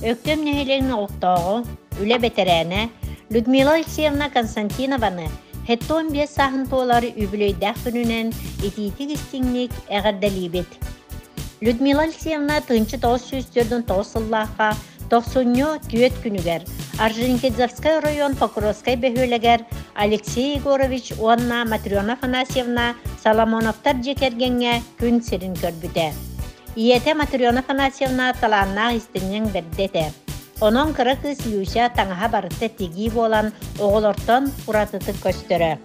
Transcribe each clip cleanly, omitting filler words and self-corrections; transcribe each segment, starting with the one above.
Öktüm nehilerin oqtoğu, üle beterene, Людмила Алексеевна Константинованы хеттон бес сахын тоолары үбілөйдәк күнінен ититик истиңник әғірдәлейбет. Людмила Алексеевна тынчы тоғыз сөздердің тоғыз сыллаққа 90 түйет күнігер, Орджоникидзевскай район Покровскай бөхөлегер Алексей Егорович Уанна Матрена Афанасьевна Соломоновтар жекергенге күн сирин көрбүтә. Иете Матрена Афанасьевна таланнақ истиннен бердете. Onun kırı kız Люся таңаға барытты теги болан оғылортон ұратыты көстірі.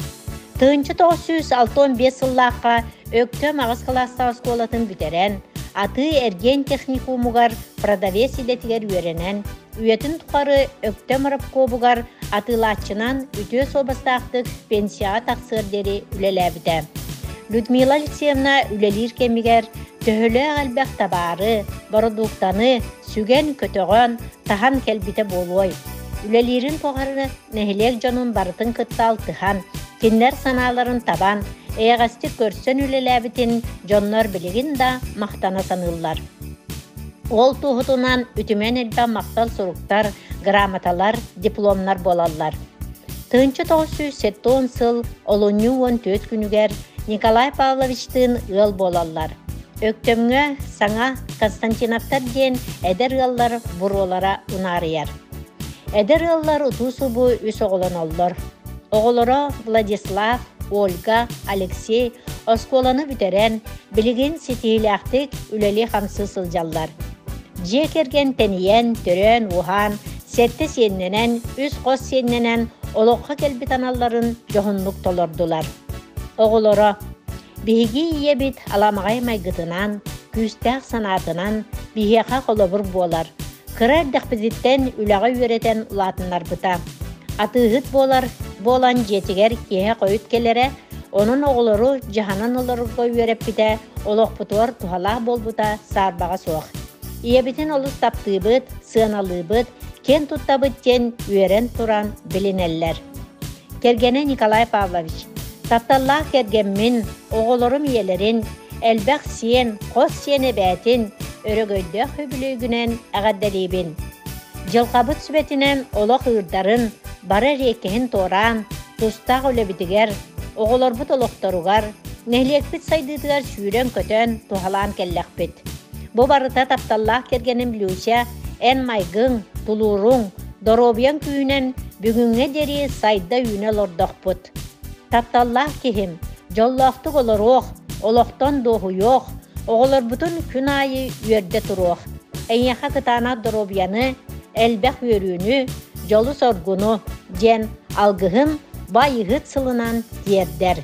Тыңчы 965 сыллаққа өктөм ағыз класса осколатын бүтерен, аты эрген техникумугар продавец идетігер үйеренен, үйетін тұқары өктөм рыбкобугар атылатчынан үтө собастақтық пенсия тақсырдері үлеләбіді. Людмила Алексеевна үлелер кемігер, төхілі әлбәқ табары, бородуқтаны, сүген көтөғөн, тахан келбите болуой. Үлелерін тоғары нәхілек жонун барытын кыттал тыхан, кинлер саналарын табан, эйғасты көрсен үлеләбітін жоннор білігін да мақтана санылар. Ол туғытынан үтімен әлбә мақтал сұруқтар, грамоталар, дипломнар болалар. Тыңчы 970 сыл олоню 14 күнігер Николай Павловичтың ыл болалар. Өктөмгө саңа Константиновтар ден эдер ыллар буролара унарыяр. Эдер ыллар утусу бу үс оголон оллор. Оголоро Владислав, Ольга, Алексей осколаны бүтерен, билигин сетийлактык үлели хамсы сылжаллар. Жекерген тениен, төрөн, ухан, сетте сенненен, үс қос сенненен олоққа келбитаналларын жохунлук толордулар. Оголоро биһиги иебит аламагай майгытынан, күстәк санатынан биһиэха холобур болар. Кырар дәхпезиттен үләгә үйрәтен улатыннар бұта. Атыһыт болан жетігер кеһе қойыт келере, onun оғылыру жаһанан оларыға үйрәп бите, олоқ бұтуар тухалақ бол бұта сарбаға соқ. Иебитин олыс таптыбыт, сыналыбыт, кен туттабыттен үйрен туран білінеллер. Кергене Николай Павлович, тапталлах кергенмин, оғылырым иелерин, әлбәқ сиен, қос сиені бәтін, өрігөйді хөбілігінен әғаддалейбін. Жылқабыт сүбетінен олық ұрдарын, бары реккехін торан, тустақ өлебітігер, оғылыр бұт олықтаруғар, нәхлекпіт сайдыдығар сүйрен көтен тухалан келләқпіт. Бұ барыта тапталлах кергенім Люся, ән майгың, тулуруң, доробиян күйінен бүгінге дері сайда үйіне лордақ бұт. Тапталлах кехім, жоллақтық олар оқ, олықтан доғу yoq, оғылар бұтын күн айы үйерде тұруқ. Әйеқа кытана доробияны, әлбәқ өріні, жолы соргуну, жен алғығын байығыт сылынан дердер.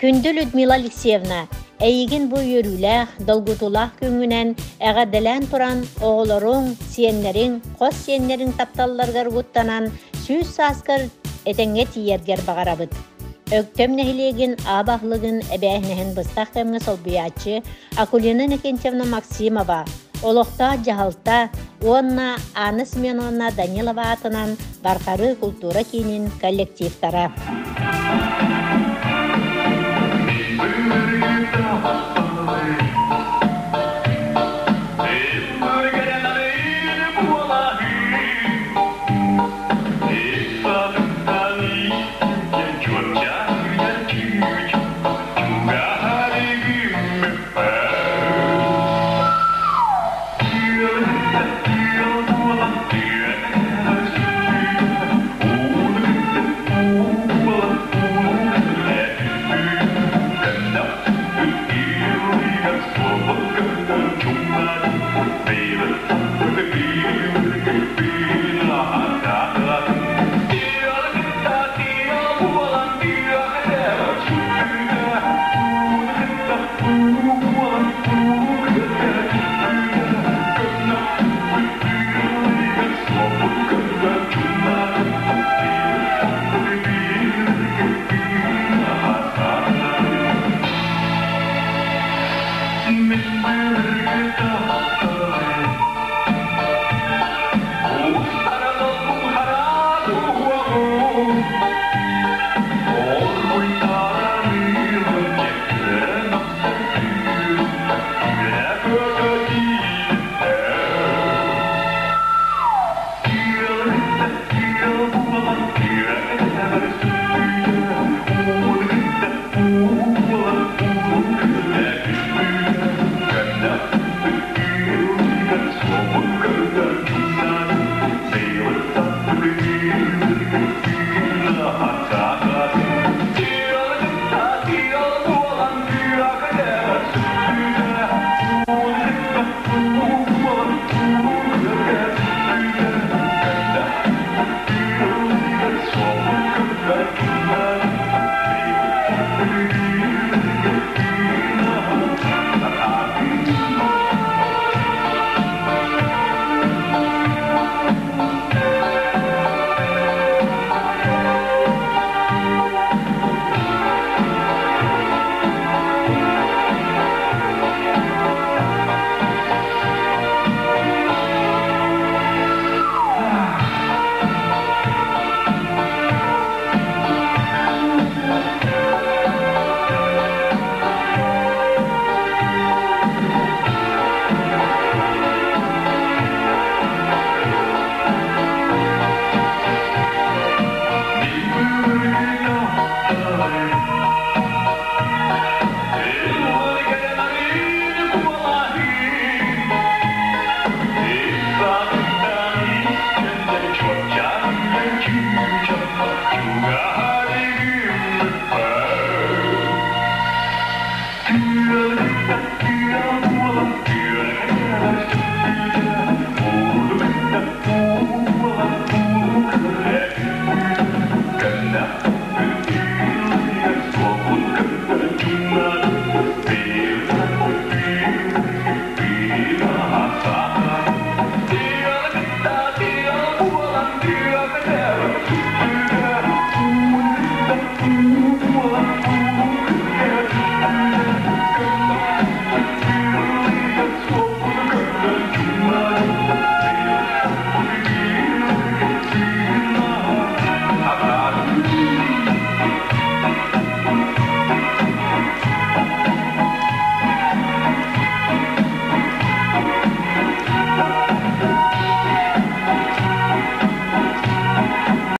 Күнді Людмила Алексеевна, әйігін бұ өріләқ, долгутулақ күңінен әғаделән тұран оғыларың, сиенлерің, қос сиенлерің тапталларғар ғуттанан сүз саскар әтәңе тиергер бағарабыд. Өктөм нәхилегін абақлығын әбәйінәхін бұстақ кәмгі солбиячы Акулина Никентьевна Максимова, олықта жағалта, онна Анна Семеновна Данилова атынан барқары культура кейінін коллективтара. Baby,